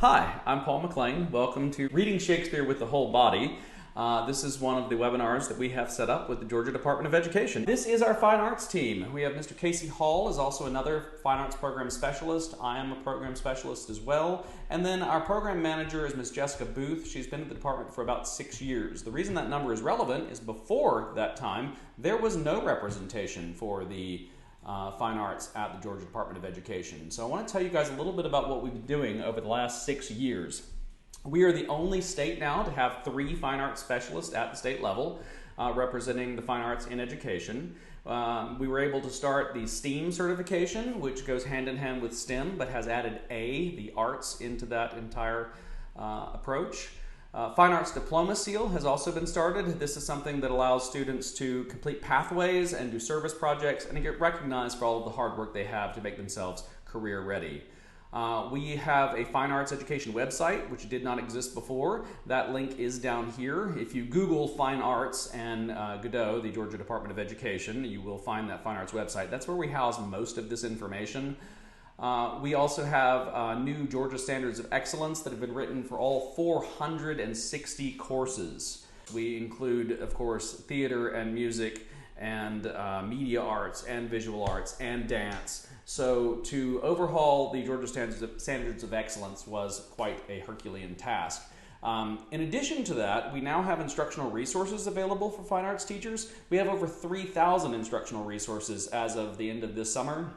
Hi, I'm Paul McLean. Welcome to Reading Shakespeare with the Whole Body. This is one of the webinars that we have set up with the Georgia Department of Education. This is our fine arts team. We have Mr. Casey Hall is also another fine arts program specialist. I am a program specialist as well. And then our program manager is Ms. Jessica Booth. She's been at the department for about 6 years. The reason that number is relevant is before that time, there was no representation for the fine arts at the Georgia Department of Education. So I want to tell you guys a little bit about what we've been doing over the last 6 years. We are the only state now to have 3 fine arts specialists at the state level representing the fine arts in education. We were able to start the STEAM certification, which goes hand in hand with STEM, but has added the arts, into that entire approach. Fine Arts Diploma Seal has also been started. This is something that allows students to complete pathways and do service projects and to get recognized for all of the hard work they have to make themselves career ready. We have a fine arts education website, which did not exist before. That link is down here. If you Google fine arts and GaDOE, the Georgia Department of Education, you will find that fine arts website. That's where we house most of this information. We also have new Georgia Standards of Excellence that have been written for all 460 courses. We include, of course, theater and music and media arts and visual arts and dance. So to overhaul the Georgia Standards of Excellence was quite a Herculean task. In addition to that, we now have instructional resources available for fine arts teachers. We have over 3,000 instructional resources as of the end of this summer.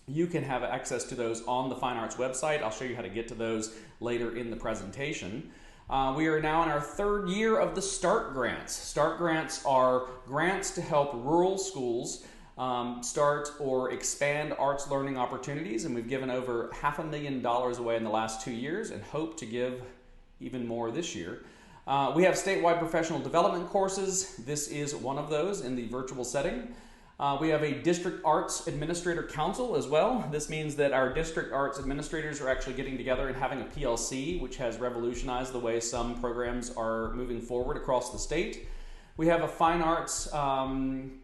You can have access to those on the Fine Arts website. I'll show you how to get to those later in the presentation. We are now in our 3rd year of the START grants. START grants are grants to help rural schools start or expand arts learning opportunities, and we've given over $500,000 away in the last 2 years and hope to give even more this year. We have statewide professional development courses. This is one of those in the virtual setting. We have a District Arts Administrator Council as well. This means that our District Arts Administrators are actually getting together and having a PLC, which has revolutionized the way some programs are moving forward across the state. We have a Fine Arts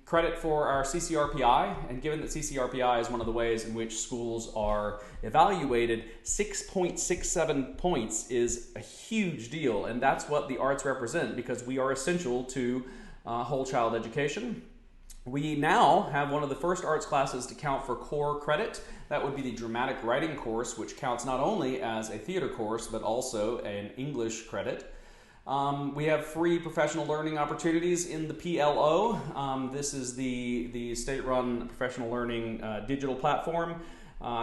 credit for our CCRPI, and given that CCRPI is one of the ways in which schools are evaluated, 6.67 points is a huge deal, and that's what the arts represent because we are essential to whole child education. We now have one of the first arts classes to count for core credit. That would be the dramatic writing course, which counts not only as a theater course, but also an English credit. We have free professional learning opportunities in the PLO. This is the state-run professional learning digital platform.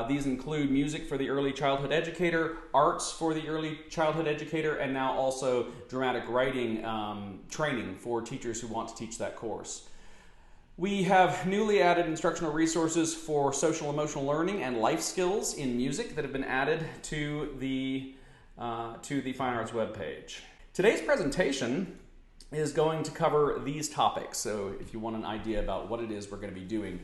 These include music for the early childhood educator, arts for the early childhood educator, and now also dramatic writing training for teachers who want to teach that course. We have newly added instructional resources for social emotional learning and life skills in music that have been added to the Fine Arts webpage. Today's presentation is going to cover these topics, so if you want an idea about what it is we're going to be doing.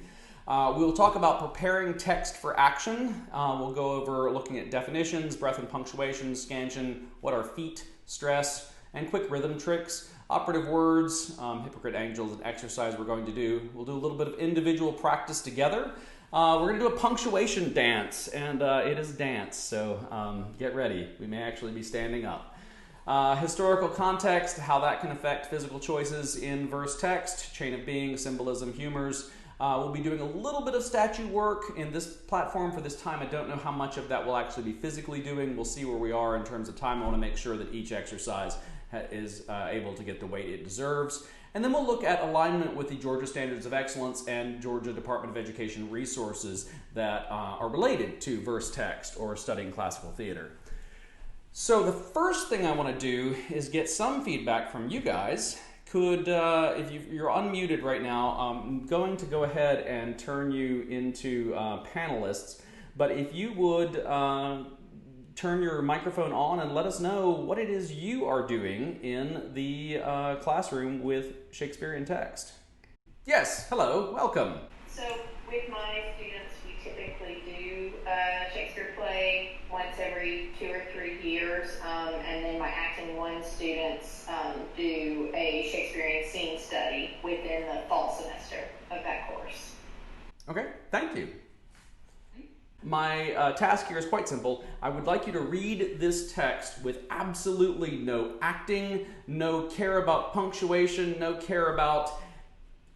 We'll talk about preparing text for action. We'll go over looking at definitions, breath and punctuation, scansion, what are feet, stress, and quick rhythm tricks. Operative words, hypocrite angels, and exercise we're going to do. We'll do a little bit of individual practice together. We're going to do a punctuation dance, and it is dance, so get ready. We may actually be standing up. Historical context, how that can affect physical choices in verse text, chain of being, symbolism, humors. We'll be doing a little bit of statue work in this platform for this time. I don't know how much of that we'll actually be physically doing. We'll see where we are in terms of time. I want to make sure that each exercise is able to get the weight it deserves. And then we'll look at alignment with the Georgia Standards of Excellence and Georgia Department of Education resources that are related to verse text or studying classical theater. So the first thing I want to do is get some feedback from you guys. If you're unmuted right now, I'm going to go ahead and turn you into panelists. But if you would turn your microphone on and let us know what it is you are doing in the classroom with Shakespearean text. Yes, hello, welcome. So with my students, we typically do a Shakespeare play once every 2 or 3 years, and then my Acting 1 students do a Shakespearean scene study within the fall semester of that course. Okay, thank you. My task here is quite simple. I would like you to read this text with absolutely no acting, no care about punctuation, no care about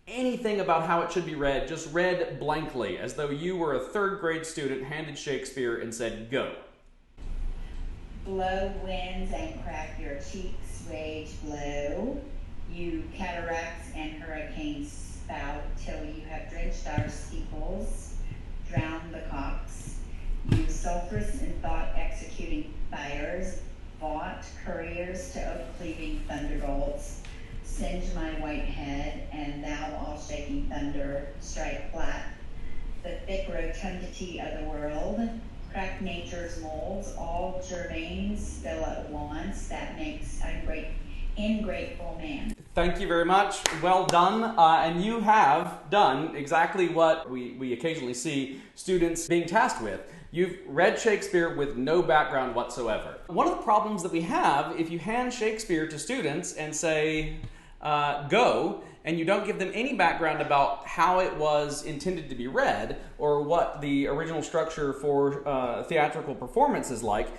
anything about how it should be read. Just read blankly, as though you were a third grade student handed Shakespeare and said, go. Blow winds and crack your cheeks, rage blow. You cataracts and hurricanes spout till you have drenched our steeples, drowned the cocks. You sulphurous in thought executing fires, vaunt couriers to oak-cleaving thunderbolts. Singe my white head, and thou all shaking thunder, strike flat the thick rotundity of the world. Crack nature's molds, all germanes spill at once, that makes ingrateful man. Thank you very much. Well done. And you have done exactly what we occasionally see students being tasked with. You've read Shakespeare with no background whatsoever. One of the problems that we have, if you hand Shakespeare to students and say, go, and you don't give them any background about how it was intended to be read or what the original structure for theatrical performance is like,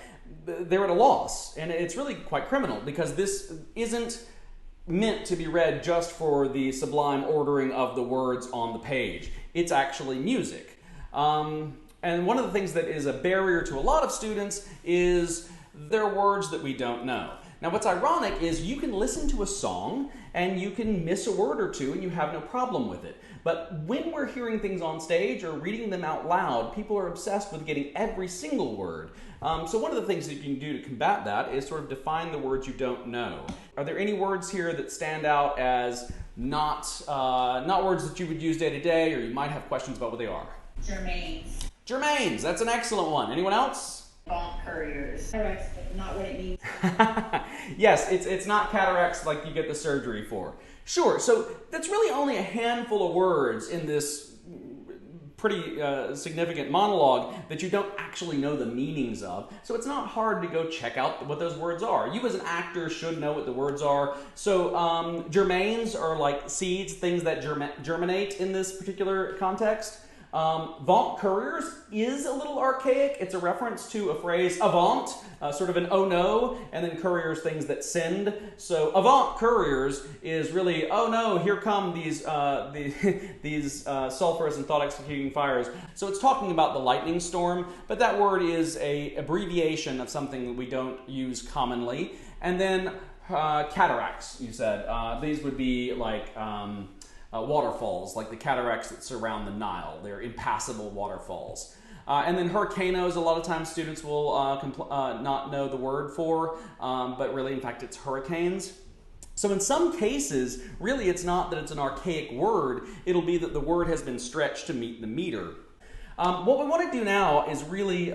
they're at a loss. And it's really quite criminal, because this isn't meant to be read just for the sublime ordering of the words on the page. It's actually music. And one of the things that is a barrier to a lot of students is there are words that we don't know. Now, what's ironic is you can listen to a song and you can miss a word or two and you have no problem with it. But when we're hearing things on stage or reading them out loud, people are obsessed with getting every single word. So one of the things that you can do to combat that is sort of define the words you don't know. Are there any words here that stand out as not words that you would use day to day, or you might have questions about what they are? Germanes. Germanes, that's an excellent one. Anyone else? Vaunt couriers. Cataracts, but not what it means. Yes, it's not cataracts like you get the surgery for. Sure, so that's really only a handful of words in this pretty significant monologue that you don't actually know the meanings of. So it's not hard to go check out what those words are. You as an actor should know what the words are. So germanes are like seeds, things that germinate in this particular context. Vaunt couriers is a little archaic. It's a reference to a phrase avant, sort of an oh no, and then couriers, things that send. So avant couriers is really, oh no, here come these sulphurous and thought executing fires. So it's talking about the lightning storm, but that word is a abbreviation of something that we don't use commonly. And then cataracts, you said. These would be like waterfalls, like the cataracts that surround the Nile. They're impassable waterfalls. And then hurricanos, a lot of times students will not know the word for, but really, in fact, it's hurricanes. So in some cases, really it's not that it's an archaic word, it'll be that the word has been stretched to meet the meter. What we want to do now is really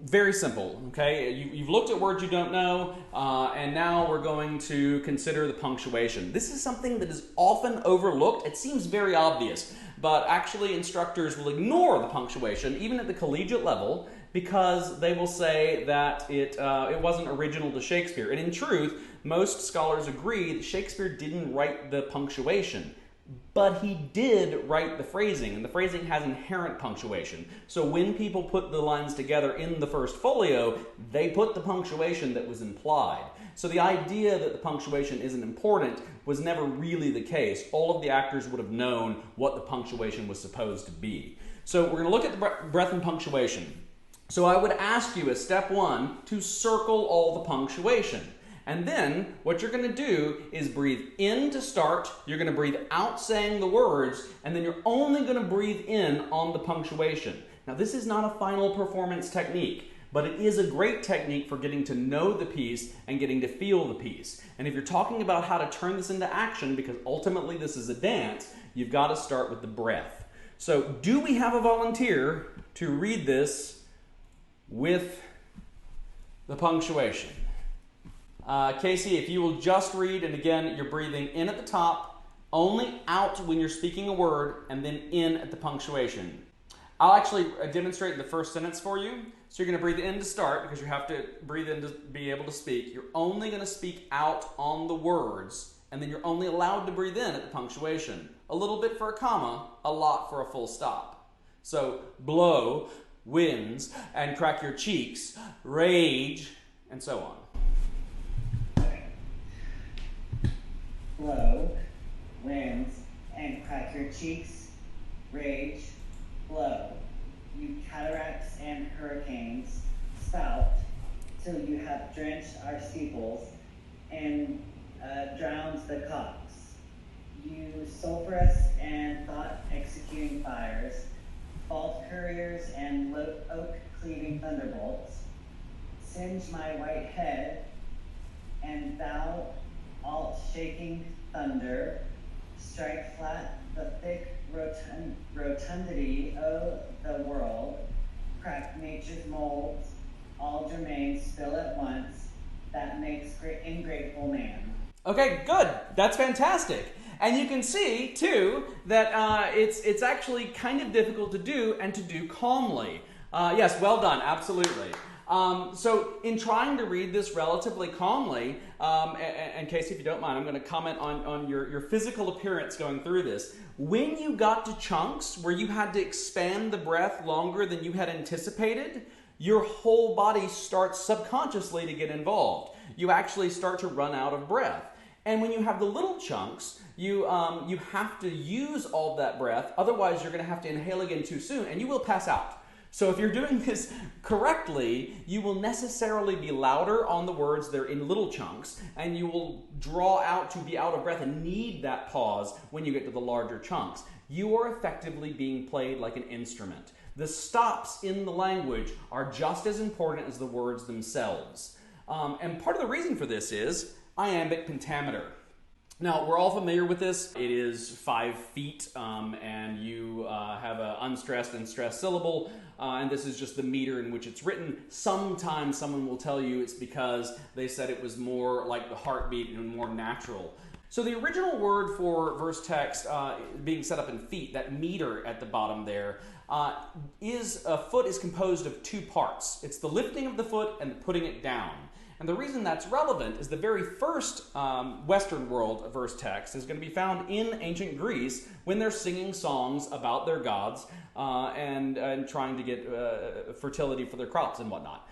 very simple, okay? You've looked at words you don't know, and now we're going to consider the punctuation. This is something that is often overlooked. It seems very obvious, but actually instructors will ignore the punctuation, even at the collegiate level, because they will say that it wasn't original to Shakespeare. And in truth, most scholars agree that Shakespeare didn't write the punctuation. But he did write the phrasing, and the phrasing has inherent punctuation. So when people put the lines together in the first folio, they put the punctuation that was implied. So the idea that the punctuation isn't important was never really the case. All of the actors would have known what the punctuation was supposed to be. So we're going to look at the breath and punctuation. So I would ask you as step one to circle all the punctuation. And then what you're going to do is breathe in to start, you're going to breathe out saying the words, and then you're only going to breathe in on the punctuation. Now this is not a final performance technique, but it is a great technique for getting to know the piece and getting to feel the piece. And if you're talking about how to turn this into action, because ultimately this is a dance, you've got to start with the breath. So do we have a volunteer to read this with the punctuation? Casey, if you will just read, and again, you're breathing in at the top, only out when you're speaking a word, and then in at the punctuation. I'll actually demonstrate the first sentence for you. So you're going to breathe in to start, because you have to breathe in to be able to speak. You're only going to speak out on the words, and then you're only allowed to breathe in at the punctuation. A little bit for a comma, a lot for a full stop. So blow, wins, and crack your cheeks, rage, and so on. Okay. Blow, wins, and crack your cheeks, rage, blow. You cataracts and hurricanes spout till you have drenched our steeples and drowns the cocks. You sulphurous and thought-executing fires, fault couriers and oak-cleaving thunderbolts, singe my white head, and thou alt-shaking thunder, strike flat the thick rotundity of the world, crack nature's molds, all germain spill at once, that makes ingrateful man. Okay, good. That's fantastic. And you can see, too, that it's actually kind of difficult to do and to do calmly. Yes, well done, absolutely. So in trying to read this relatively calmly, and Casey, if you don't mind, I'm going to comment on your physical appearance going through this. When you got to chunks where you had to expand the breath longer than you had anticipated, your whole body starts subconsciously to get involved. You actually start to run out of breath. And when you have the little chunks, you have to use all that breath, otherwise you're going to have to inhale again too soon, and you will pass out. So if you're doing this correctly, you will necessarily be louder on the words that are in little chunks, and you will draw out to be out of breath and need that pause when you get to the larger chunks. You are effectively being played like an instrument. The stops in the language are just as important as the words themselves. And part of the reason for this is iambic pentameter. Now, we're all familiar with this. It is 5 feet, and you have an unstressed and stressed syllable, and this is just the meter in which it's written. Sometimes someone will tell you it's because they said it was more like the heartbeat and more natural. So the original word for verse text being set up in feet, that meter at the bottom there, a foot is composed of 2 parts. It's the lifting of the foot and the putting it down. And the reason that's relevant is the very first Western world verse text is going to be found in ancient Greece when they're singing songs about their gods and trying to get fertility for their crops and whatnot.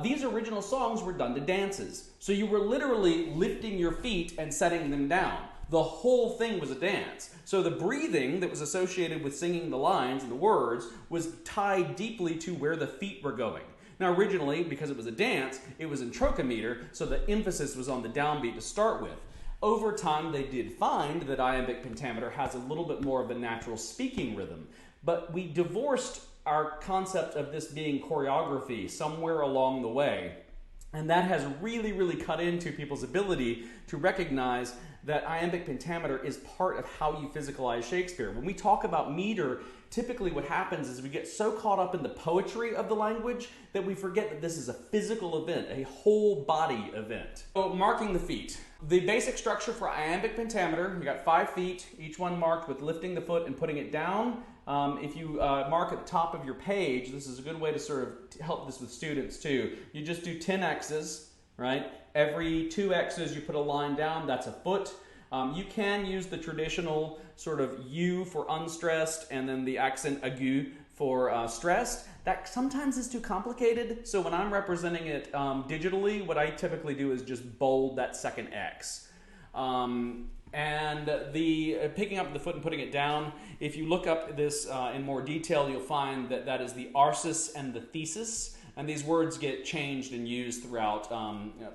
These original songs were done to dances. So you were literally lifting your feet and setting them down. The whole thing was a dance. So the breathing that was associated with singing the lines and the words was tied deeply to where the feet were going. Now originally, because it was a dance, it was in trochometer, so the emphasis was on the downbeat to start with. Over time, they did find that iambic pentameter has a little bit more of a natural speaking rhythm, but we divorced our concept of this being choreography somewhere along the way, and that has really, really cut into people's ability to recognize that iambic pentameter is part of how you physicalize Shakespeare. When we talk about meter, typically what happens is we get so caught up in the poetry of the language that we forget that this is a physical event, a whole body event. So marking the feet. The basic structure for iambic pentameter, you got 5 feet, each one marked with lifting the foot and putting it down. If you mark at the top of your page, this is a good way to sort of help this with students too. You just do 10 X's, right? Every 2 X's you put a line down, that's a foot. You can use the traditional sort of U for unstressed and then the accent aigu for stressed. That sometimes is too complicated, so when I'm representing it digitally, what I typically do is just bold that second X. And the picking up the foot and putting it down, if you look up this in more detail, you'll find that that is the arsis and the thesis. And these words get changed and used throughout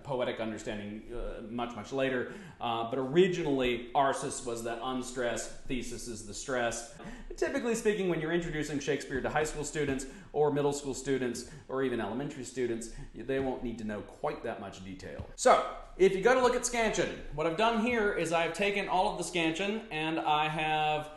poetic understanding much later. But originally, arsis was that unstressed, thesis is the stressed. Typically speaking, when you're introducing Shakespeare to high school students or middle school students or even elementary students, they won't need to know quite that much detail. So, if you go to look at scansion, what I've done here is I've taken all of the scansion and I have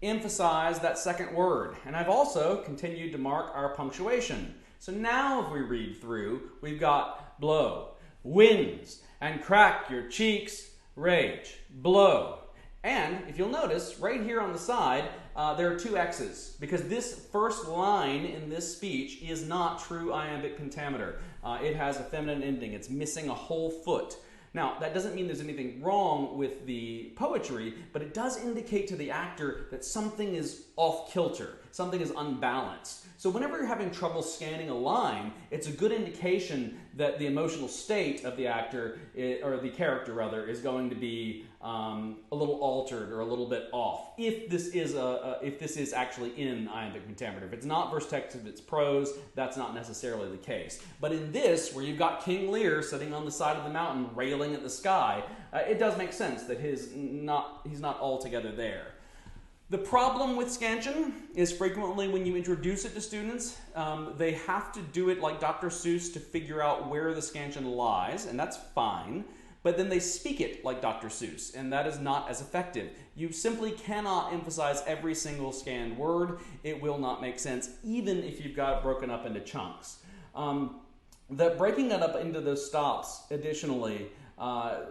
emphasized that second word. And I've also continued to mark our punctuation. So now if we read through, we've got blow, winds, and crack your cheeks, rage, blow. And if you'll notice, right here on the side, there are 2 X's, because this first line in this speech is not true iambic pentameter. It has a feminine ending. It's missing a whole foot. Now, that doesn't mean there's anything wrong with the poetry, but it does indicate to the actor that something is off kilter, something is unbalanced. So whenever you're having trouble scanning a line, it's a good indication that the emotional state of the actor, or the character rather, is going to be a little altered or a little bit off. If this is actually in iambic pentameter. If it's not verse text, if it's prose, that's not necessarily the case. But in this, where you've got King Lear sitting on the side of the mountain railing at the sky, it does make sense that he's not altogether there. The problem with scansion is frequently when you introduce it to students, they have to do it like Dr. Seuss to figure out where the scansion lies, and that's fine. But then they speak it like Dr. Seuss, and that is not as effective. You simply cannot emphasize every single scanned word. It will not make sense, even if you've got it broken up into chunks. Breaking that up into those stops, additionally,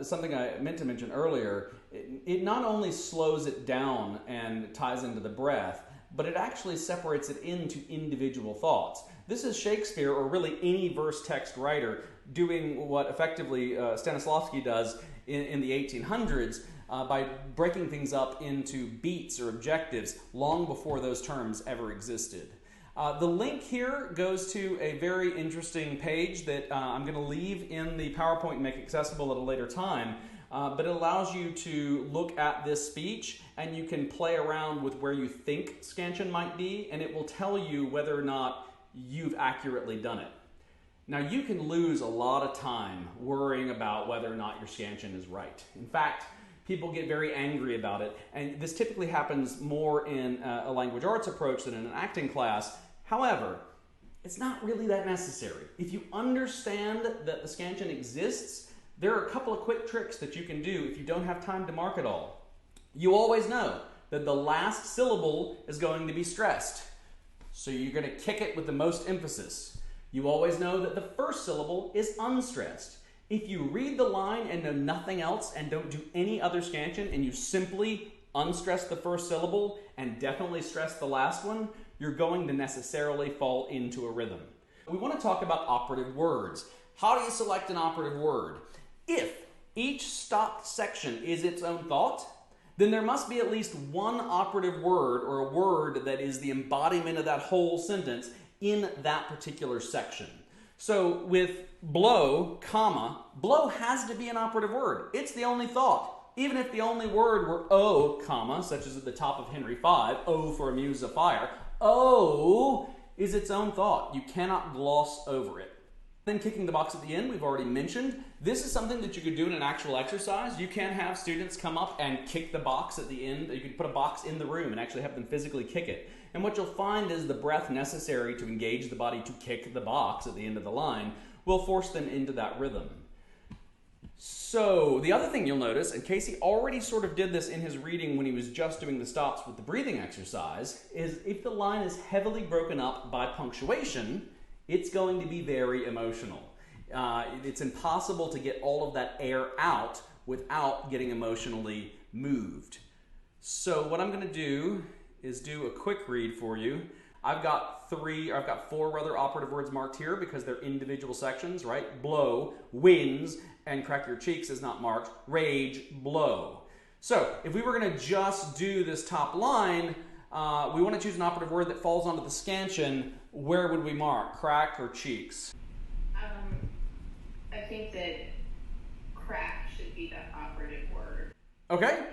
something I meant to mention earlier, it not only slows it down and ties into the breath, but it actually separates it into individual thoughts. This is Shakespeare, or really any verse text writer, doing what effectively Stanislavski does in the 1800s by breaking things up into beats or objectives long before those terms ever existed. The link here goes to a very interesting page that I'm going to leave in the PowerPoint and make accessible at a later time, but it allows you to look at this speech and you can play around with where you think scansion might be, and it will tell you whether or not you've accurately done it. Now, you can lose a lot of time worrying about whether or not your scansion is right. In fact, people get very angry about it, and this typically happens more in a language arts approach than in an acting class. However, it's not really that necessary. If you understand that the scansion exists, there are a couple of quick tricks that you can do if you don't have time to mark it all. You always know that the last syllable is going to be stressed, so you're going to kick it with the most emphasis. You always know that the first syllable is unstressed. If you read the line and know nothing else and don't do any other scansion, and you simply unstress the first syllable and definitely stress the last one, you're going to necessarily fall into a rhythm. We want to talk about operative words. How do you select an operative word? If each stopped section is its own thought, then there must be at least one operative word, or a word that is the embodiment of that whole sentence in that particular section. So with blow, comma, blow has to be an operative word. It's the only thought. Even if the only word were O, comma, such as at the top of Henry V, O for a muse of fire, O is its own thought. You cannot gloss over it. Then kicking the box at the end, we've already mentioned. This is something that you could do in an actual exercise. You can have students come up and kick the box at the end. You could put a box in the room and actually have them physically kick it. And what you'll find is the breath necessary to engage the body to kick the box at the end of the line will force them into that rhythm. So the other thing you'll notice, and Casey already sort of did this in his reading when he was just doing the stops with the breathing exercise, is if the line is heavily broken up by punctuation, it's going to be very emotional. It's impossible to get all of that air out without getting emotionally moved. So what I'm going to do is do a quick read for you. I've got four rather operative words marked here because they're individual sections, right? Blow, wins, and crack your cheeks is not marked. Rage, blow. So if we were going to just do this top line, we want to choose an operative word that falls onto the scansion. Where would we mark? Crack or cheeks? I think that crack should be the operative word. Okay.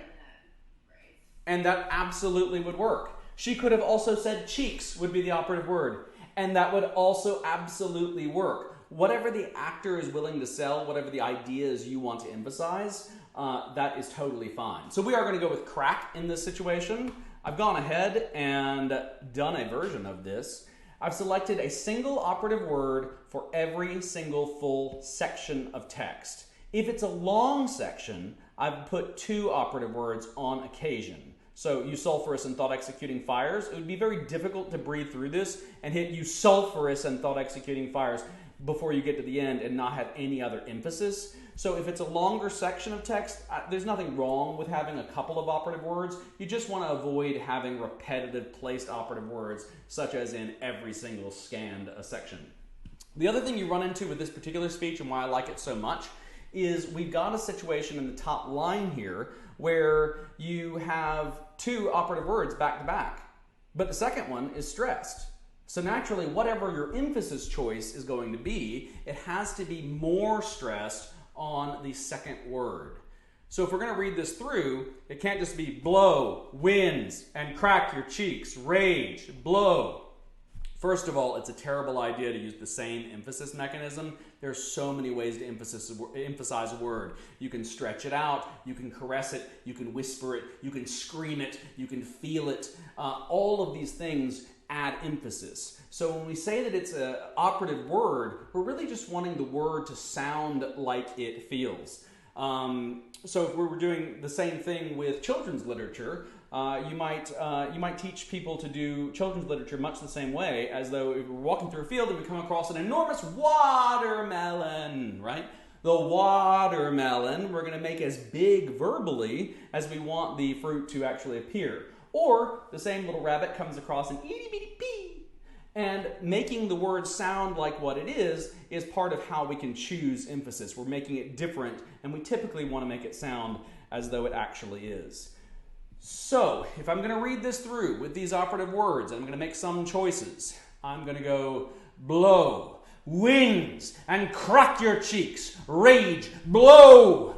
And that absolutely would work. She could have also said cheeks would be the operative word, and that would also absolutely work. Whatever the actor is willing to sell, whatever the ideas you want to emphasize, that is totally fine. So we are going to go with crack in this situation. I've gone ahead and done a version of this. I've selected a single operative word for every single full section of text. If it's a long section, I've put 2 operative words on occasion. So you sulphurous and thought executing fires. It would be very difficult to breathe through this and hit you sulphurous and thought executing fires before you get to the end and not have any other emphasis. So if it's a longer section of text, there's nothing wrong with having a couple of operative words. You just want to avoid having repetitive placed operative words, such as in every single scanned section. The other thing you run into with this particular speech and why I like it so much is we've got a situation in the top line here where you have two operative words back to back, but the second one is stressed. So naturally, whatever your emphasis choice is going to be, it has to be more stressed on the second word. So if we're going to read this through, it can't just be blow, winds, and crack your cheeks, rage, blow. First of all, it's a terrible idea to use the same emphasis mechanism. There's so many ways to emphasize a word. You can stretch it out, you can caress it, you can whisper it, you can scream it, you can feel it. All of these things add emphasis. So when we say that it's an operative word, we're really just wanting the word to sound like it feels. So if we were doing the same thing with children's literature, you might teach people to do children's literature much the same way as though if we're walking through a field and we come across an enormous watermelon, right? The watermelon we're going to make as big verbally as we want the fruit to actually appear. Or the same little rabbit comes across an itty bitty pea. And making the word sound like what it is part of how we can choose emphasis. We're making it different, and we typically want to make it sound as though it actually is. So, if I'm going to read this through with these operative words, I'm going to make some choices. I'm going to go blow, winds, and crack your cheeks, rage, blow.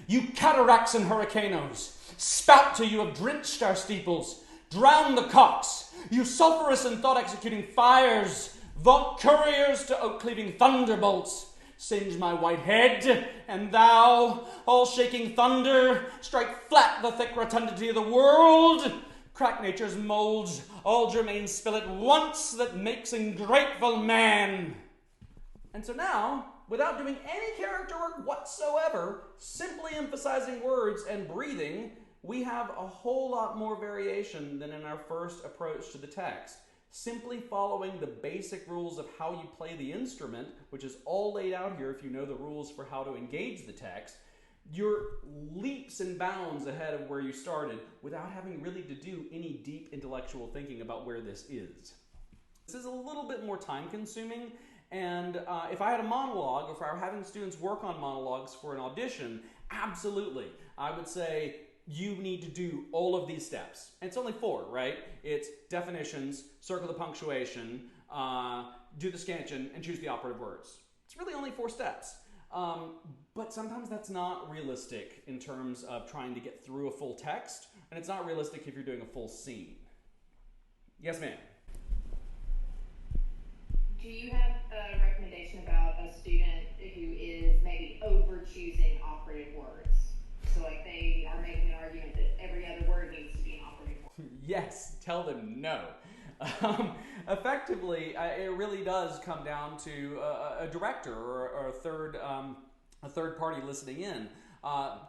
You cataracts and hurricanes, spout till you have drenched our steeples, drown the cocks, you sulphurous and thought-executing fires, vaunt couriers to oak-cleaving thunderbolts, singe my white head, and thou, all shaking thunder, strike flat the thick rotundity of the world, crack nature's molds, all germain spill at once that makes ungrateful man. And so now, without doing any character work whatsoever, simply emphasizing words and breathing, we have a whole lot more variation than in our first approach to the text. Simply following the basic rules of how you play the instrument, which is all laid out here if you know the rules for how to engage the text, you're leaps and bounds ahead of where you started without having really to do any deep intellectual thinking about where this is. This is a little bit more time consuming, and if I had a monologue, or if I were having students work on monologues for an audition, absolutely, I would say, you need to do all of these steps. And it's only 4, right? It's definitions, circle the punctuation, do the scansion, and choose the operative words. It's really only 4 steps. But sometimes that's not realistic in terms of trying to get through a full text, and it's not realistic if you're doing a full scene. Yes, ma'am? Do you have a recommendation about a student who is maybe over-choosing operative words? So like they are making an argument that every other word needs to be an operative word. Yes, tell them no. Effectively, it really does come down to a director or a third party listening in.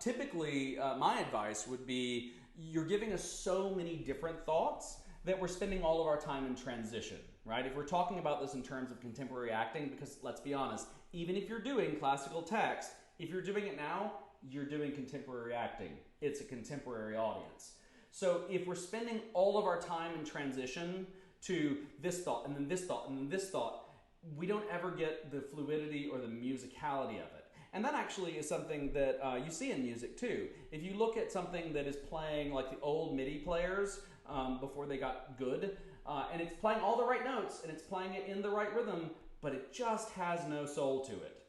Typically, my advice would be you're giving us so many different thoughts that we're spending all of our time in transition, right? If we're talking about this in terms of contemporary acting, because let's be honest, even if you're doing classical text, if you're doing it now, you're doing contemporary acting. It's a contemporary audience. So if we're spending all of our time in transition to this thought, and then this thought, and then this thought, we don't ever get the fluidity or the musicality of it. And that actually is something that you see in music too. If you look at something that is playing like the old MIDI players before they got good, and it's playing all the right notes, and it's playing it in the right rhythm, but it just has no soul to it.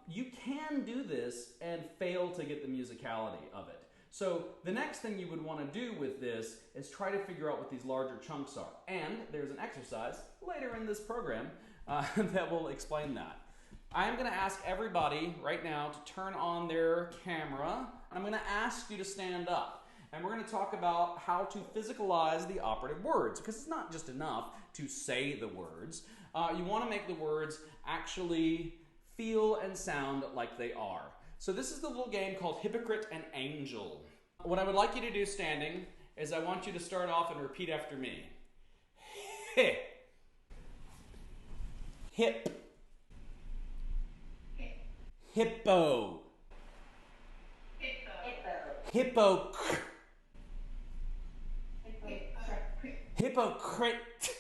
You can do this and fail to get the musicality of it. So the next thing you would want to do with this is try to figure out what these larger chunks are. And there's an exercise later in this program that will explain that. I'm going to ask everybody right now to turn on their camera. I'm going to ask you to stand up. And we're going to talk about how to physicalize the operative words, because it's not just enough to say the words. You want to make the words actually feel and sound like they are. So this is the little game called Hypocrite and Angel. What I would like you to do standing is I want you to start off and repeat after me. Hip. Hip. Hippo. Hippo. Hypocrite.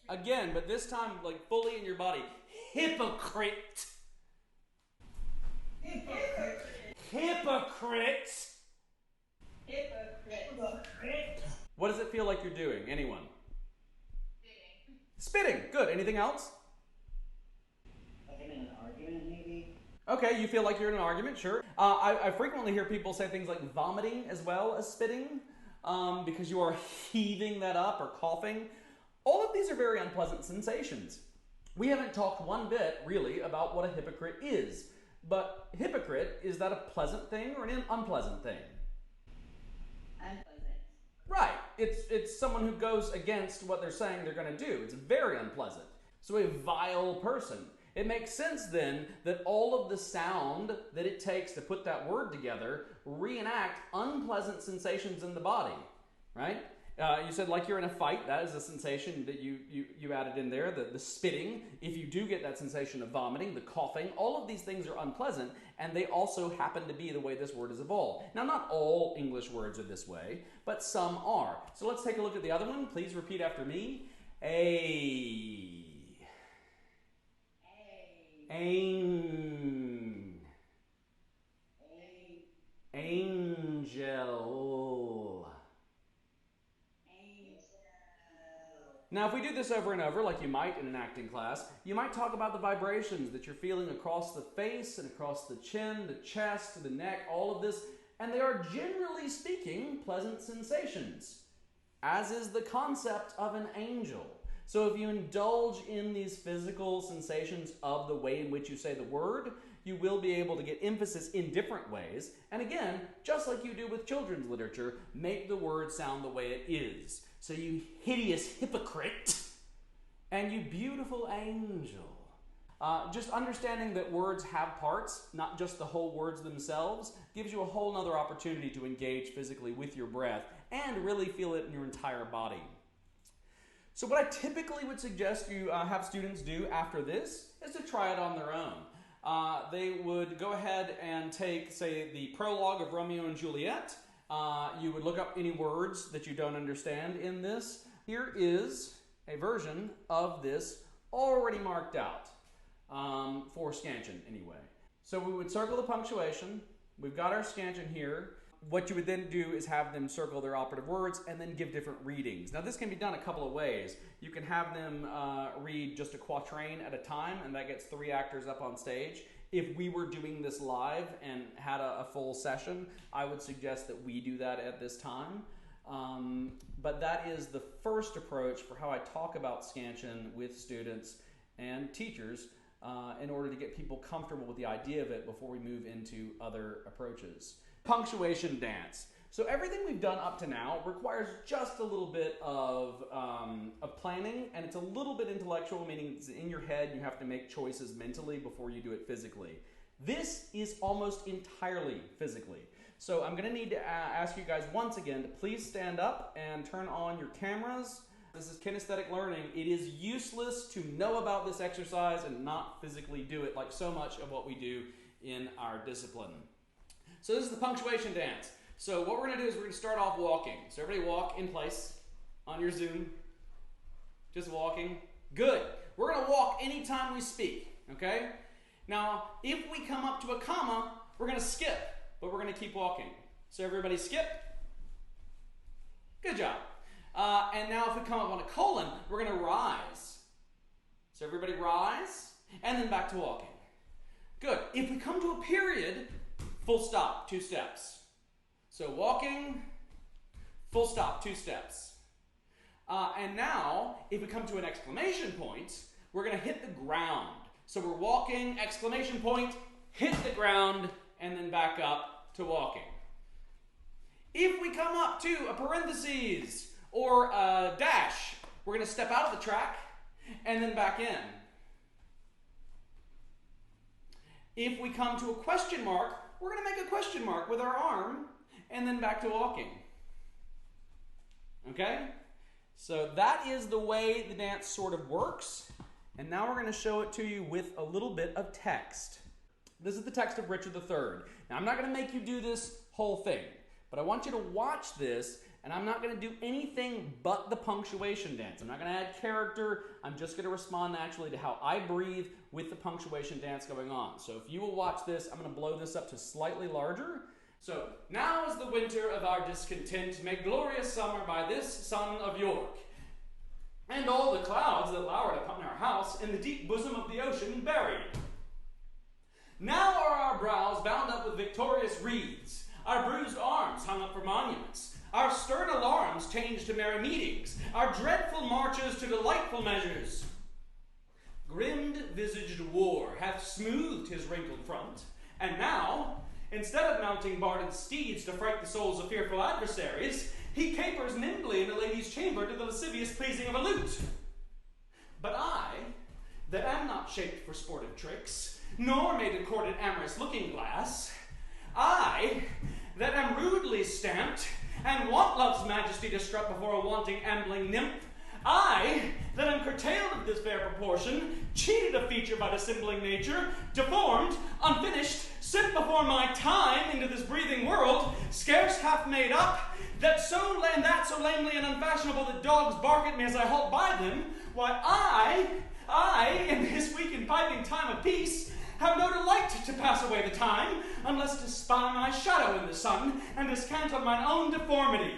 Again, but this time like fully in your body. Hypocrite. Hypocrite. Hypocrite. Hypocrite. What does it feel like you're doing? Anyone? Spitting. Spitting. Good. Anything else? Like I'm in an argument, maybe? Okay, you feel like you're in an argument, sure. I frequently hear people say things like vomiting as well as spitting, because you are heaving that up or coughing. All of these are very unpleasant sensations. We haven't talked one bit, really, about what a hypocrite is. But hypocrite, is that a pleasant thing or an unpleasant thing? Unpleasant. Right. It's someone who goes against what they're saying they're going to do. It's very unpleasant. So a vile person. It makes sense then that all of the sound that it takes to put that word together reenact unpleasant sensations in the body, right? You said like you're in a fight. That is a sensation that you added in there. The spitting, if you do get that sensation of vomiting, the coughing, all of these things are unpleasant, and they also happen to be the way this word is evolved. Now, not all English words are this way, but some are. So let's take a look at the other one. Please repeat after me. Angel. Now, if we do this over and over, like you might in an acting class, you might talk about the vibrations that you're feeling across the face and across the chin, the chest, the neck, all of this, and they are generally speaking pleasant sensations, as is the concept of an angel. So if you indulge in these physical sensations of the way in which you say the word, you will be able to get emphasis in different ways. And again, just like you do with children's literature, make the word sound the way it is. So you hideous hypocrite and you beautiful angel. Just understanding that words have parts, not just the whole words themselves, gives you a whole nother opportunity to engage physically with your breath and really feel it in your entire body. So what I typically would suggest you have students do after this is to try it on their own. They would go ahead and take, say, the prologue of Romeo and Juliet. You would look up any words that you don't understand in this. Here is a version of this already marked out for scansion anyway. So we would circle the punctuation. We've got our scansion here. What you would then do is have them circle their operative words and then give different readings. Now this can be done a couple of ways. You can have them read just a quatrain at a time, and that gets 3 actors up on stage. If we were doing this live and had a full session, I would suggest that we do that at this time. But that is the first approach for how I talk about scansion with students and teachers in order to get people comfortable with the idea of it before we move into other approaches. Punctuation dance. So everything we've done up to now requires just a little bit of planning, and it's a little bit intellectual, meaning it's in your head. You have to make choices mentally before you do it physically. This is almost entirely physically. So I'm going to need to ask you guys once again to please stand up and turn on your cameras. This is kinesthetic learning. It is useless to know about this exercise and not physically do it, like so much of what we do in our discipline. So this is the punctuation dance. So what we're going to do is we're going to start off walking. So everybody walk in place on your Zoom. Just walking. Good. We're going to walk anytime we speak, okay? Now, if we come up to a comma, we're going to skip, but we're going to keep walking. So everybody skip. Good job. And now if we come up on a colon, we're going to rise. So everybody rise, and then back to walking. Good. If we come to a period, full stop, 2 steps. So walking, full stop, 2 steps. And now, if we come to an exclamation point, we're going to hit the ground. So we're walking, exclamation point, hit the ground, and then back up to walking. If we come up to a parentheses or a dash, we're going to step out of the track and then back in. If we come to a question mark, we're going to make a question mark with our arm and then back to walking. Okay? So that is the way the dance sort of works. And now we're going to show it to you with a little bit of text. This is the text of Richard III. Now I'm not going to make you do this whole thing, but I want you to watch this and I'm not going to do anything but the punctuation dance. I'm not going to add character. I'm just going to respond naturally to how I breathe with the punctuation dance going on. So if you will watch this, I'm going to blow this up to slightly larger. So, now is the winter of our discontent, made glorious summer by this son of York. And all the clouds that lowered upon our house in the deep bosom of the ocean buried. Now are our brows bound up with victorious wreaths, our bruised arms hung up for monuments, our stern alarms changed to merry meetings, our dreadful marches to delightful measures. Grim-visaged war hath smoothed his wrinkled front, and now, instead of mounting barded steeds to fright the souls of fearful adversaries, he capers nimbly in a lady's chamber to the lascivious pleasing of a lute. But I, that am not shaped for sportive tricks, nor made to court an amorous looking-glass, I, that am rudely stamped, and want love's majesty to strut before a wanting ambling nymph, I, that am curtailed of this fair proportion, cheated of feature by dissembling nature, deformed, unfinished, sent before my time into this breathing world, scarce half made up, that so lamely and unfashionable that dogs bark at me as I halt by them, why I, in this weak and piping time of peace, have no delight to pass away the time, unless to spy my shadow in the sun, and descant on mine own deformity.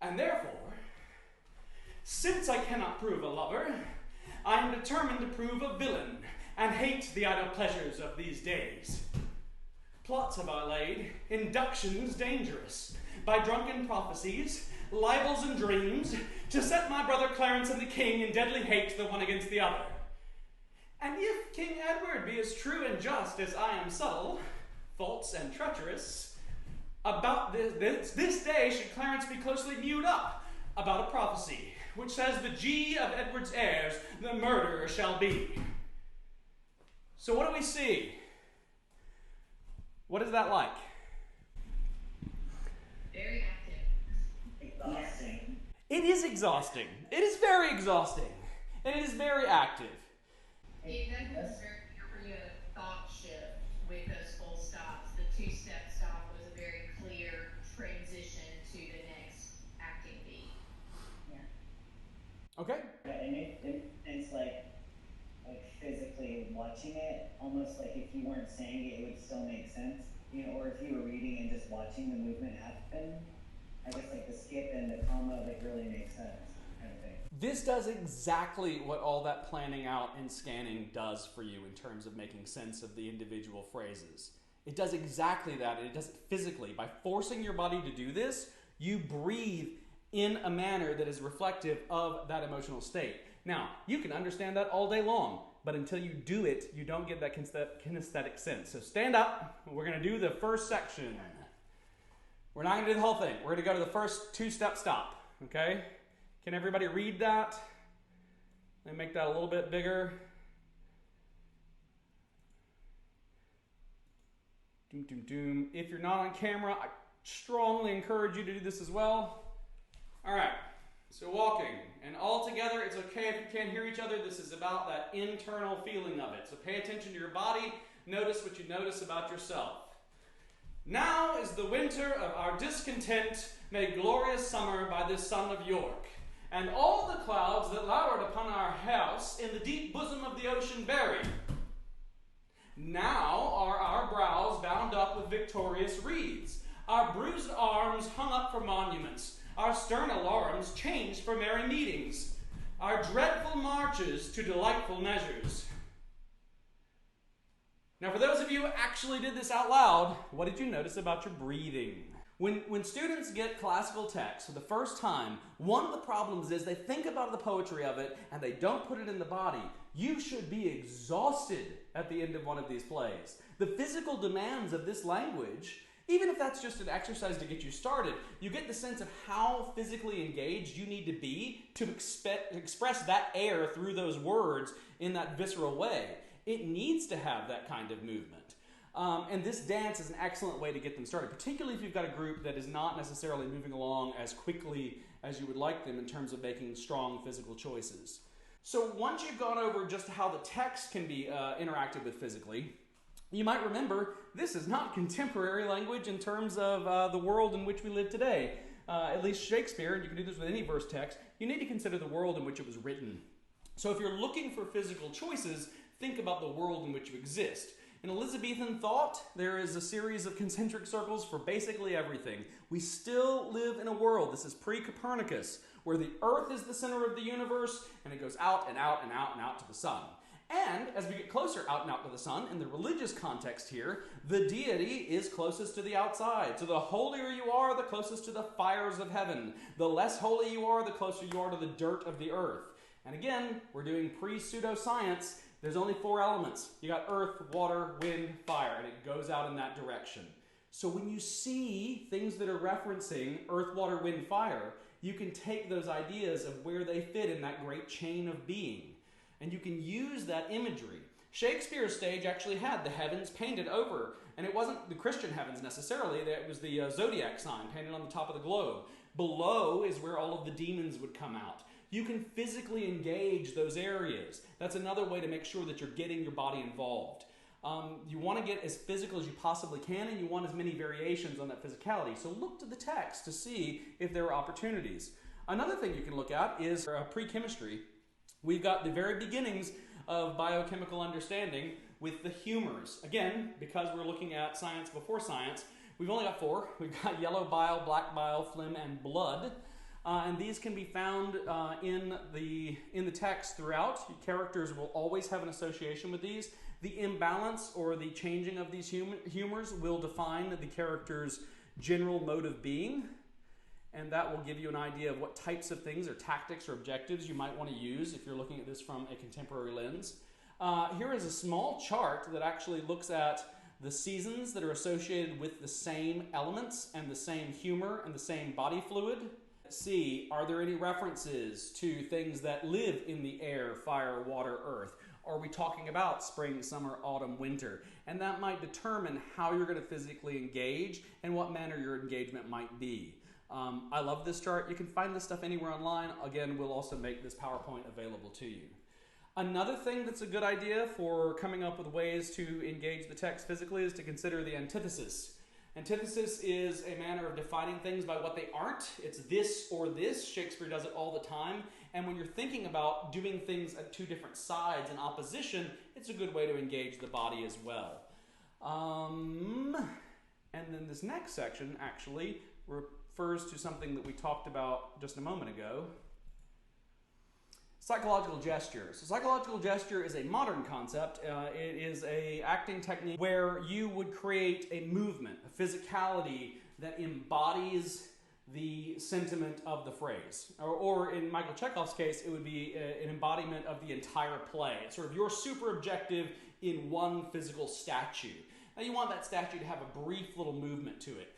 And therefore, since I cannot prove a lover, I am determined to prove a villain, and hate the idle pleasures of these days. Plots have I laid, inductions dangerous, by drunken prophecies, libels and dreams, to set my brother Clarence and the king in deadly hate the one against the other. And if King Edward be as true and just as I am subtle, false and treacherous, about this day should Clarence be closely mewed up about a prophecy, which says the G of Edward's heirs, the murderer shall be. So what do we see? What is that like? Very active. Exhausting. It is exhausting. It is very exhausting. And it is very active. It doesn't necessarily a thought shift with those full stops. The two-step stop was a very clear transition to the next acting beat. Yeah. Okay. Yeah, it makes sense, like physically watching it, almost like if you weren't saying it, it would still make sense. You know, or if you were reading and just watching the movement happen, I guess like the skip and the comma, like really makes sense, kind of thing. This does exactly what all that planning out and scanning does for you in terms of making sense of the individual phrases. It does exactly that, and it does it physically. By forcing your body to do this, you breathe in a manner that is reflective of that emotional state. Now, you can understand that all day long, but until you do it, you don't get that kinesthetic sense. So stand up. We're going to do the first section. We're not going to do the whole thing. We're going to go to the first two-step stop, okay? Can everybody read that? Let me make that a little bit bigger. Doom, doom, doom. If you're not on camera, I strongly encourage you to do this as well. All right, so walking. And all together, it's okay if you can't hear each other. This is about that internal feeling of it. So pay attention to your body. Notice what you notice about yourself. Now is the winter of our discontent, made glorious summer by this son of York. And all the clouds that lowered upon our house in the deep bosom of the ocean buried. Now are our brows bound up with victorious wreaths, our bruised arms hung up for monuments, our stern alarms changed for merry meetings, our dreadful marches to delightful measures. Now, for those of you who actually did this out loud, what did you notice about your breathing? When students get classical text for the first time, one of the problems is they think about the poetry of it and they don't put it in the body. You should be exhausted at the end of one of these plays. The physical demands of this language, even if that's just an exercise to get you started, you get the sense of how physically engaged you need to be to express that air through those words in that visceral way. It needs to have that kind of movement. And this dance is an excellent way to get them started, particularly if you've got a group that is not necessarily moving along as quickly as you would like them in terms of making strong physical choices. So once you've gone over just how the text can be interacted with physically, you might remember this is not contemporary language in terms of the world in which we live today. at least Shakespeare, and you can do this with any verse text, you need to consider the world in which it was written. So if you're looking for physical choices, think about the world in which you exist. In Elizabethan thought, there is a series of concentric circles for basically everything. We still live in a world, this is pre-Copernicus, where the earth is the center of the universe, and it goes out and out and out and out to the sun. And as we get closer out and out to the sun, in the religious context here, the deity is closest to the outside. So the holier you are, the closest to the fires of heaven. The less holy you are, the closer you are to the dirt of the earth. And again, we're doing pre-pseudoscience. There's only 4 elements. You got earth, water, wind, fire, and it goes out in that direction. So when you see things that are referencing earth, water, wind, fire, you can take those ideas of where they fit in that great chain of being. And you can use that imagery. Shakespeare's stage actually had the heavens painted over, and it wasn't the Christian heavens necessarily, it was the zodiac sign painted on the top of the globe. Below is where all of the demons would come out. You can physically engage those areas. That's another way to make sure that you're getting your body involved. You want to get as physical as you possibly can, and you want as many variations on that physicality. So look to the text to see if there are opportunities. Another thing you can look at is pre-chemistry. We've got the very beginnings of biochemical understanding with the humors. Again, because we're looking at science before science, we've only got 4. We've got yellow bile, black bile, phlegm, and blood. And these can be found in the text throughout. Characters will always have an association with these. The imbalance or the changing of these humors will define the character's general mode of being. And that will give you an idea of what types of things or tactics or objectives you might want to use if you're looking at this from a contemporary lens. Here is a small chart that actually looks at the seasons that are associated with the same elements and the same humor and the same body fluid. See, are there any references to things that live in the air, fire, water, earth? Are we talking about spring, summer, autumn, winter? And that might determine how you're going to physically engage and what manner your engagement might be. I love this chart. You can find this stuff anywhere online. Again, we'll also make this PowerPoint available to you. Another thing that's a good idea for coming up with ways to engage the text physically is to consider the antithesis. Antithesis is a manner of defining things by what they aren't. It's this or this. Shakespeare does it all the time. And when you're thinking about doing things at 2 different sides in opposition, it's a good way to engage the body as well. And then this next section actually refers to something that we talked about just a moment ago. Psychological gesture. So psychological gesture is a modern concept. It is an acting technique where you would create a movement, a physicality that embodies the sentiment of the phrase. Or in Michael Chekhov's case, it would be an embodiment of the entire play. It's sort of your super objective in one physical statue. Now you want that statue to have a brief little movement to it.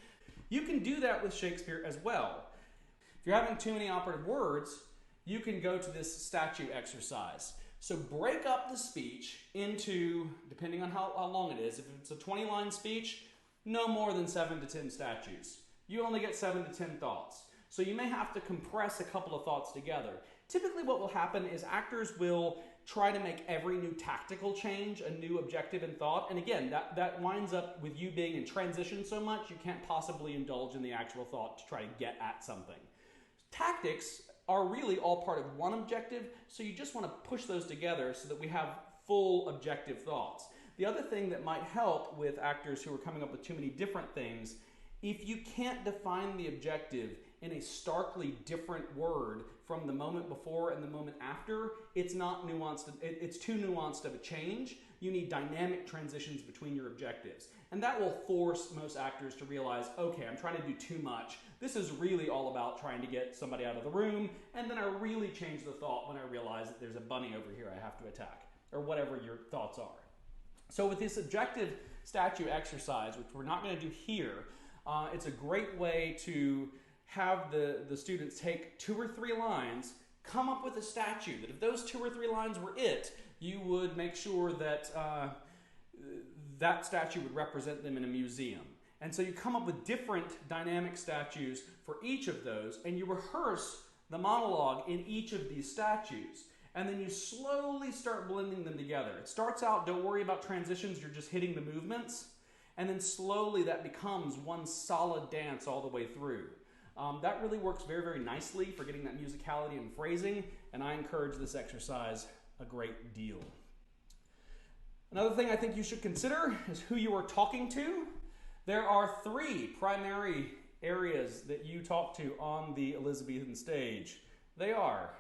You can do that with Shakespeare as well. If you're having too many operative words, you can go to this statue exercise. So break up the speech into, depending on how long it is, if it's a 20-line speech, no more than 7 to 10 statues. You only get 7 to 10 thoughts. So you may have to compress a couple of thoughts together. Typically what will happen is actors will try to make every new tactical change a new objective in thought. And again, that winds up with you being in transition so much you can't possibly indulge in the actual thought to try to get at something. Tactics are really all part of one objective, so you just want to push those together so that we have full objective thoughts. The other thing that might help with actors who are coming up with too many different things, if you can't define the objective in a starkly different word from the moment before and the moment after, it's not nuanced. It's too nuanced of a change. You need dynamic transitions between your objectives. And that will force most actors to realize, okay, I'm trying to do too much. This is really all about trying to get somebody out of the room, and then I really change the thought when I realize that there's a bunny over here I have to attack, or whatever your thoughts are. So with this objective statue exercise, which we're not going to do here, it's a great way to have the students take 2 or 3 lines, come up with a statue, that if those 2 or 3 lines were it, you would make sure that that statue would represent them in a museum. And so you come up with different dynamic statues for each of those, and you rehearse the monologue in each of these statues. And then you slowly start blending them together. It starts out, don't worry about transitions, you're just hitting the movements. And then slowly that becomes one solid dance all the way through. That really works very, very nicely for getting that musicality and phrasing, and I encourage this exercise a great deal. Another thing I think you should consider is who you are talking to. There are 3 primary areas that you talk to on the Elizabethan stage. They are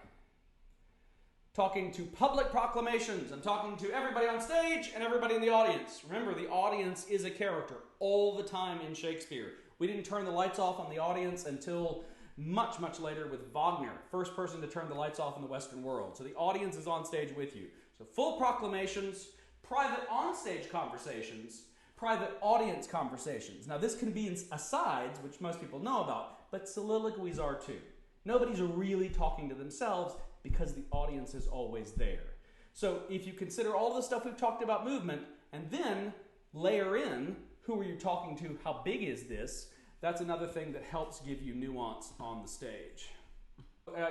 talking to public proclamations and talking to everybody on stage and everybody in the audience. Remember, the audience is a character all the time in Shakespeare. We didn't turn the lights off on the audience until much, much later with Wagner, first person to turn the lights off in the Western world. So the audience is on stage with you. So full proclamations, private onstage conversations, private audience conversations. Now this can be in asides, which most people know about, but soliloquies are too. Nobody's really talking to themselves because the audience is always there. So if you consider all the stuff we've talked about movement and then layer in who are you talking to, how big is this, that's another thing that helps give you nuance on the stage.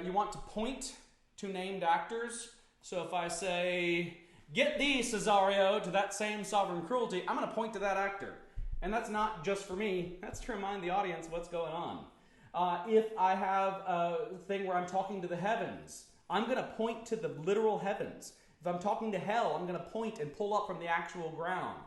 You want to point to named actors. So if I say, get thee, Cesario, to that same sovereign cruelty, I'm going to point to that actor. And that's not just for me, that's to remind the audience what's going on. If I have a thing where I'm talking to the heavens, I'm going to point to the literal heavens. If I'm talking to hell, I'm going to point and pull up from the actual ground.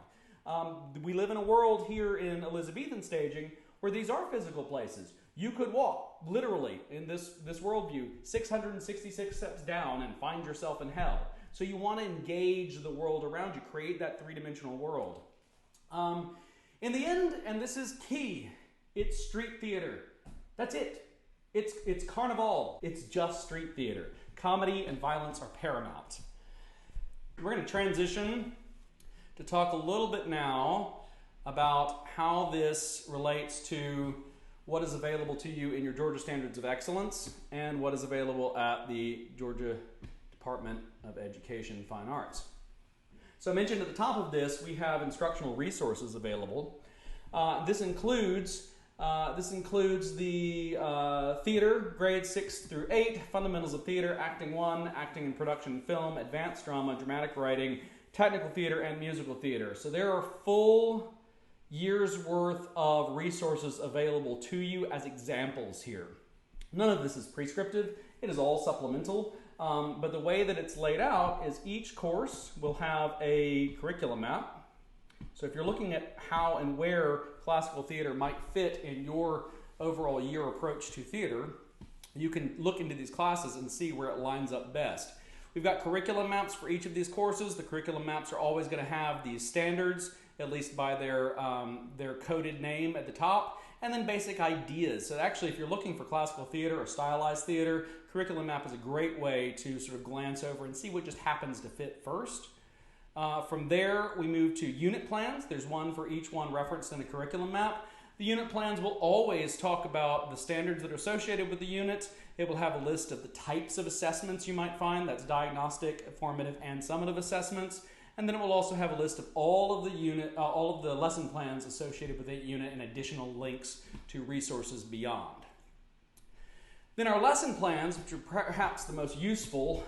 We live in a world here in Elizabethan staging where these are physical places. You could walk, literally, in this worldview, 666 steps down and find yourself in hell. So you want to engage the world around you, create that three-dimensional world. In the end, and this is key, it's street theater. That's it. It's carnival. It's just street theater. Comedy and violence are paramount. We're going to transition to talk a little bit now about how this relates to what is available to you in your Georgia Standards of Excellence and what is available at the Georgia Department of Education Fine Arts. So I mentioned at the top of this, we have instructional resources available. This includes the theater, grades 6 through 8, fundamentals of theater, acting 1, acting and production film, advanced drama, dramatic writing, technical theater, and musical theater. So there are full years worth of resources available to you as examples here. None of this is prescriptive. It is all supplemental. But the way that it's laid out is each course will have a curriculum map. So if you're looking at how and where classical theater might fit in your overall year approach to theater, you can look into these classes and see where it lines up best. We've got curriculum maps for each of these courses. The curriculum maps are always going to have these standards, at least by their coded name at the top, and then basic ideas. So actually, if you're looking for classical theater or stylized theater, curriculum map is a great way to sort of glance over and see what just happens to fit first. From there, we move to unit plans. There's one for each one referenced in the curriculum map. The unit plans will always talk about the standards that are associated with the unit. It will have a list of the types of assessments you might find. That's diagnostic, formative, and summative assessments. And then it will also have a list of all of the lesson plans associated with that unit and additional links to resources beyond. Then our lesson plans, which are perhaps the most useful,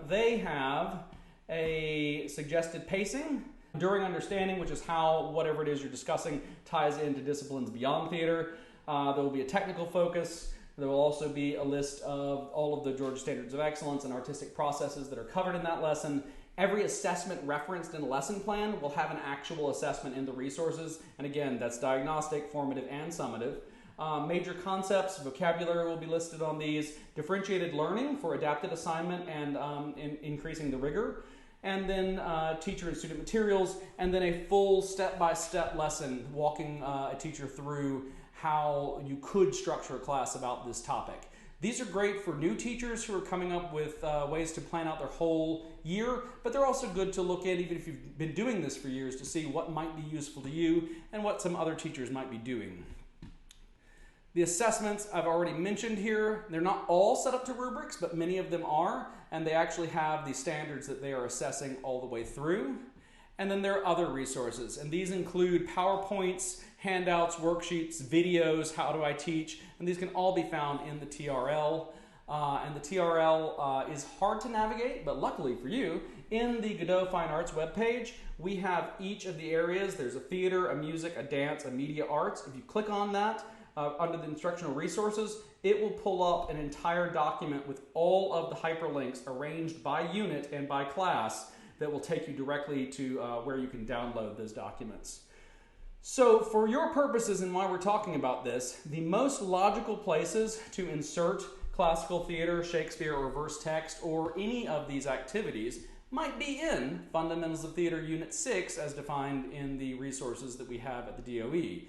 they have a suggested pacing, enduring understanding, which is how whatever it is you're discussing ties into disciplines beyond theater. There will be a technical focus. There will also be a list of all of the Georgia Standards of Excellence and artistic processes that are covered in that lesson. Every assessment referenced in the lesson plan will have an actual assessment in the resources. And again, that's diagnostic, formative, and summative. Major concepts, vocabulary will be listed on these. Differentiated learning for adapted assignment and increasing the rigor. And then teacher and student materials, and then a full step-by-step lesson walking a teacher through how you could structure a class about this topic. These are great for new teachers who are coming up with ways to plan out their whole year, but they're also good to look at even if you've been doing this for years to see what might be useful to you and what some other teachers might be doing. The assessments I've already mentioned here, they're not all set up to rubrics, but many of them are, and they actually have the standards that they are assessing all the way through. And then there are other resources, and these include PowerPoints, handouts, worksheets, videos, how do I teach, and these can all be found in the TRL. And the TRL is hard to navigate, but luckily for you, in the GaDOE Fine Arts webpage, we have each of the areas. There's a theater, a music, a dance, a media arts. If you click on that, under the instructional resources, it will pull up an entire document with all of the hyperlinks arranged by unit and by class that will take you directly to where you can download those documents. So for your purposes and why we're talking about this, the most logical places to insert classical theater, Shakespeare, or verse text, or any of these activities might be in Fundamentals of Theater Unit 6 as defined in the resources that we have at the DOE.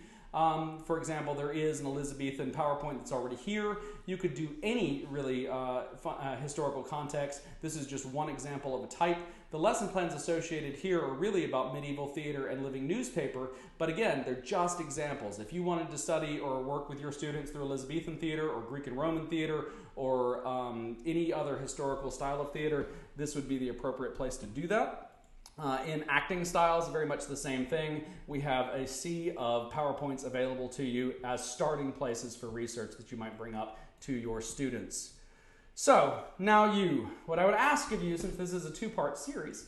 For example, there is an Elizabethan PowerPoint that's already here. You could do any really historical context. This is just one example of a type. The lesson plans associated here are really about medieval theater and living newspaper, but again, they're just examples. If you wanted to study or work with your students through Elizabethan theater or Greek and Roman theater or any other historical style of theater, this would be the appropriate place to do that. In acting styles, very much the same thing. We have a sea of PowerPoints available to you as starting places for research that you might bring up to your students. So, now what I would ask of you, since this is a two-part series,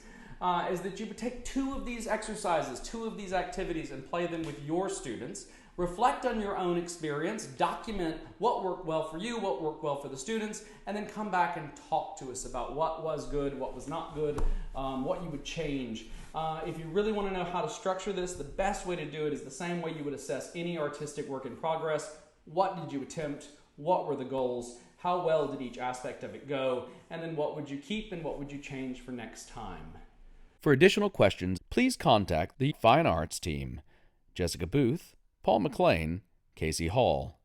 is that you would take 2 of these exercises, 2 of these activities, and play them with your students. Reflect on your own experience, document what worked well for you, what worked well for the students, and then come back and talk to us about what was good, what was not good, what you would change. If you really want to know how to structure this, the best way to do it is the same way you would assess any artistic work in progress. What did you attempt? What were the goals? How well did each aspect of it go? And then what would you keep and what would you change for next time? For additional questions, please contact the Fine Arts team. Jessica Booth, Paul McLean, Casey Hall.